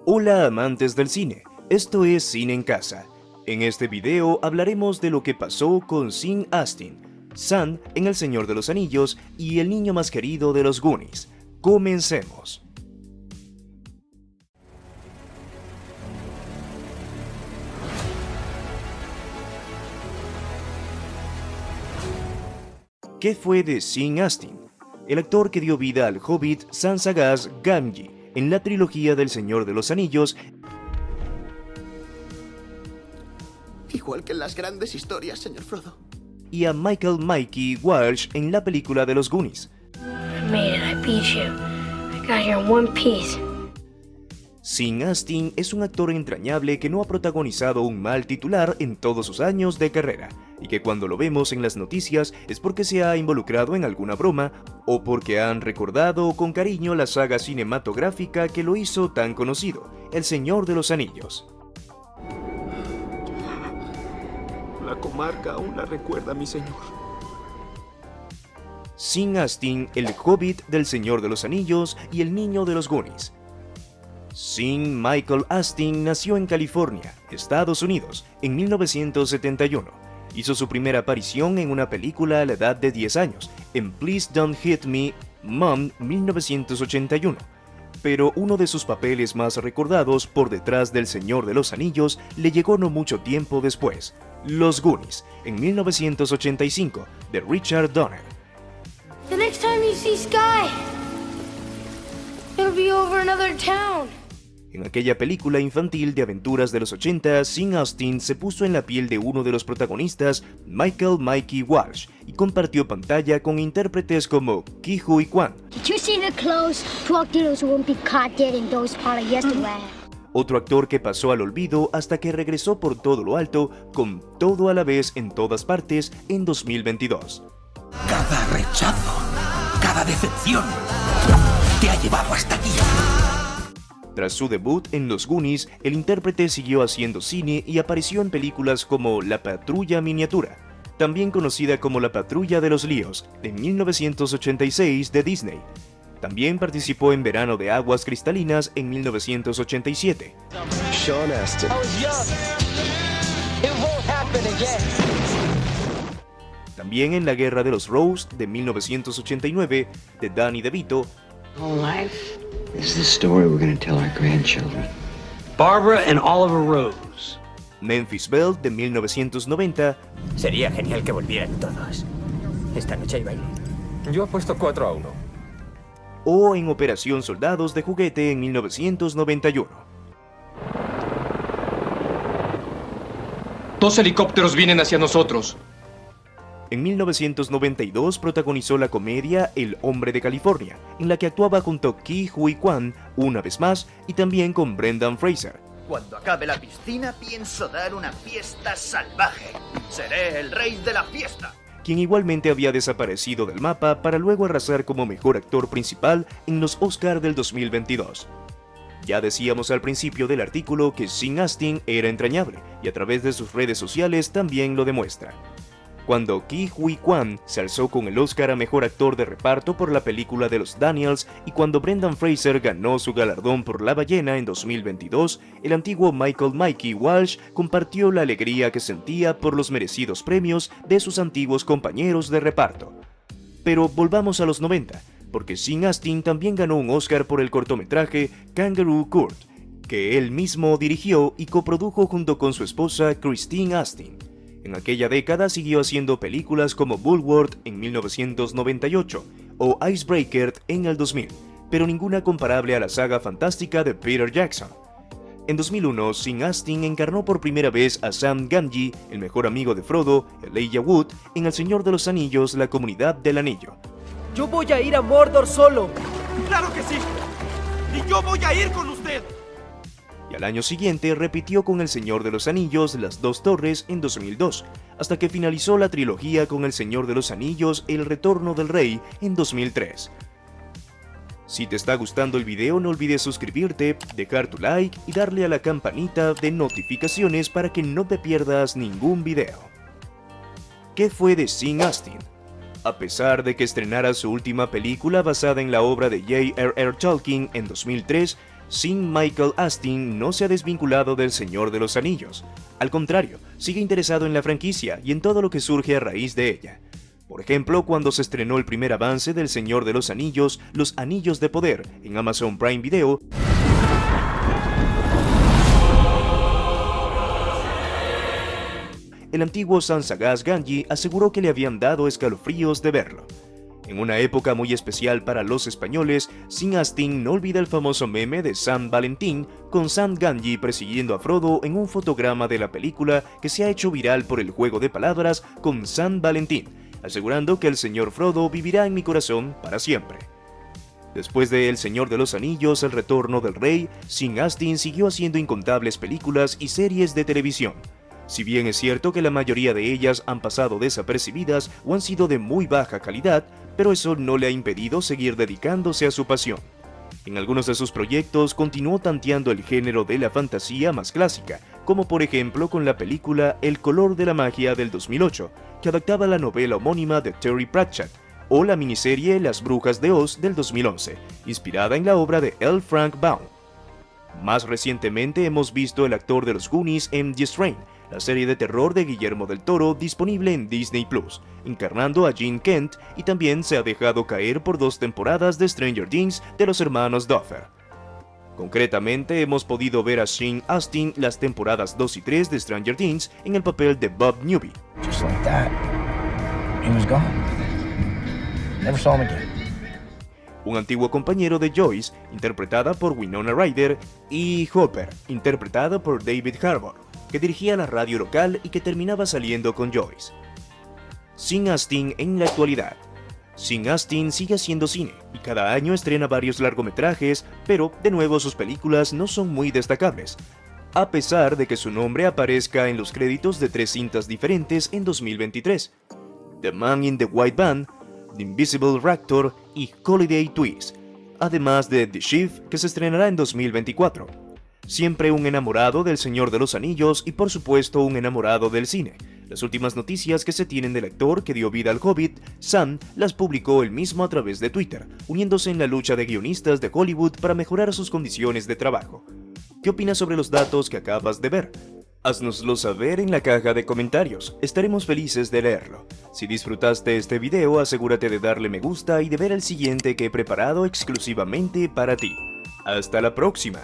Hola amantes del cine, esto es Cine en Casa. En este video hablaremos de lo que pasó con Sean Astin, Sam en El Señor de los Anillos y el niño más querido de los Goonies. Comencemos. ¿Qué fue de Sean Astin? El actor que dio vida al hobbit Sam Sagaz Gamgee en la trilogía del Señor de los Anillos. Igual que en las grandes historias, señor Frodo. Y a Michael Mikey Walsh en la película de los Goonies. I made it, I beat you. I got here in one piece. Sean Astin es un actor entrañable que no ha protagonizado un mal titular en todos sus años de carrera, y que cuando lo vemos en las noticias es porque se ha involucrado en alguna broma, o porque han recordado con cariño la saga cinematográfica que lo hizo tan conocido, El Señor de los Anillos. La comarca aún la recuerda, mi señor. Sean Astin, el hobbit del Señor de los Anillos y el niño de los Goonies. Sean Michael Astin nació en California, Estados Unidos, en 1971. Hizo su primera aparición en una película a la edad de 10 años, en Please Don't Hit Me, Mom, 1981. Pero uno de sus papeles más recordados por detrás del Señor de los Anillos le llegó no mucho tiempo después, Los Goonies, en 1985, de Richard Donner. The next time you see Sky, it'll be over another town. En aquella película infantil de aventuras de los 80, Sean Astin se puso en la piel de uno de los protagonistas, Michael Mikey Walsh, y compartió pantalla con intérpretes como Ke Huy Quan. Did you see the clothes? 12 kiddos won't be caught dead in those party yesterday. Otro actor que pasó al olvido hasta que regresó por todo lo alto con Todo a la vez en todas partes en 2022. Cada rechazo, cada decepción te ha llevado hasta aquí. Tras su debut en Los Goonies, el intérprete siguió haciendo cine y apareció en películas como La Patrulla Miniatura, también conocida como La Patrulla de los Líos, de 1986 de Disney. También participó en Verano de Aguas Cristalinas en 1987. Sean Astin. También en La Guerra de los Rose de 1989 de Danny DeVito. Whole life is the story we're going to tell our grandchildren. Barbara and Oliver Rose. Memphis Belle de 1990. Sería genial que volvieran todos. Esta noche hay baile. Yo apuesto 4-1. O en Operación Soldados de Juguete en 1991. Dos helicópteros vienen hacia nosotros. En 1992 protagonizó la comedia El Hombre de California, en la que actuaba junto a Ke Huy Quan una vez más y también con Brendan Fraser. Cuando acabe la piscina pienso dar una fiesta salvaje. Seré el rey de la fiesta. Quien igualmente había desaparecido del mapa para luego arrasar como mejor actor principal en los Oscar del 2022. Ya decíamos al principio del artículo que Sean Astin era entrañable, y a través de sus redes sociales también lo demuestra. Cuando Ke Huy Quan se alzó con el Oscar a Mejor Actor de Reparto por la película de los Daniels y cuando Brendan Fraser ganó su galardón por La Ballena en 2022, el antiguo Michael Mikey Walsh compartió la alegría que sentía por los merecidos premios de sus antiguos compañeros de reparto. Pero volvamos a los 90, porque Sean Astin también ganó un Oscar por el cortometraje Kangaroo Court, que él mismo dirigió y coprodujo junto con su esposa Christine Astin. En aquella década siguió haciendo películas como Bulworth en 1998 o Icebreaker en el 2000, pero ninguna comparable a la saga fantástica de Peter Jackson. En 2001, Sean Astin encarnó por primera vez a Sam Gamgee, el mejor amigo de Frodo, Elijah Wood, en El Señor de los Anillos, La Comunidad del Anillo. Yo voy a ir a Mordor solo. ¡Claro que sí! ¡Y yo voy a ir con usted! Y al año siguiente repitió con El Señor de los Anillos, Las Dos Torres en 2002, hasta que finalizó la trilogía con El Señor de los Anillos, El Retorno del Rey en 2003. Si te está gustando el video, no olvides suscribirte, dejar tu like y darle a la campanita de notificaciones para que no te pierdas ningún video. ¿Qué fue de Sean Astin? A pesar de que estrenara su última película basada en la obra de J.R.R. Tolkien en 2003, Sir Michael Astin no se ha desvinculado del Señor de los Anillos. Al contrario, sigue interesado en la franquicia y en todo lo que surge a raíz de ella. Por ejemplo, cuando se estrenó el primer avance del Señor de los Anillos, Los Anillos de Poder, en Amazon Prime Video, el antiguo Sansagaz Gamgee aseguró que le habían dado escalofríos de verlo. En una época muy especial para los españoles, Sean Astin no olvida el famoso meme de San Valentín con Sam Gamgee persiguiendo a Frodo en un fotograma de la película que se ha hecho viral por el juego de palabras con San Valentín, asegurando que el señor Frodo vivirá en mi corazón para siempre. Después de El Señor de los Anillos, El Retorno del Rey, Sean Astin siguió haciendo incontables películas y series de televisión. Si bien es cierto que la mayoría de ellas han pasado desapercibidas o han sido de muy baja calidad, pero eso no le ha impedido seguir dedicándose a su pasión. En algunos de sus proyectos continuó tanteando el género de la fantasía más clásica, como por ejemplo con la película El Color de la Magia del 2008, que adaptaba la novela homónima de Terry Pratchett, o la miniserie Las Brujas de Oz del 2011, inspirada en la obra de L. Frank Baum. Más recientemente hemos visto El actor de los Goonies en The Strain, la serie de terror de Guillermo del Toro disponible en Disney Plus, encarnando a Jean Kent, y también se ha dejado caer por 2 temporadas de Stranger Things de los hermanos Duffer. Concretamente, hemos podido ver a Sean Astin las temporadas 2 y 3 de Stranger Things en el papel de Bob Newby. Just like that, he was gone. Never saw him again. Un antiguo compañero de Joyce, interpretada por Winona Ryder, y Hopper, interpretada por David Harbour, que dirigía la radio local y que terminaba saliendo con Joyce. Sean Astin en la actualidad. Sean Astin sigue haciendo cine y cada año estrena varios largometrajes, pero de nuevo sus películas no son muy destacables, a pesar de que su nombre aparezca en los créditos de 3 cintas diferentes en 2023: The Man in the White Van, The Invisible Raptor y Holiday Twist, además de The Chief, que se estrenará en 2024. Siempre un enamorado del Señor de los Anillos y por supuesto un enamorado del cine. Las últimas noticias que se tienen del actor que dio vida al Hobbit, Sam, las publicó él mismo a través de Twitter, uniéndose en la lucha de guionistas de Hollywood para mejorar sus condiciones de trabajo. ¿Qué opinas sobre los datos que acabas de ver? Haznoslo saber en la caja de comentarios, estaremos felices de leerlo. Si disfrutaste este video, asegúrate de darle me gusta y de ver el siguiente que he preparado exclusivamente para ti. ¡Hasta la próxima!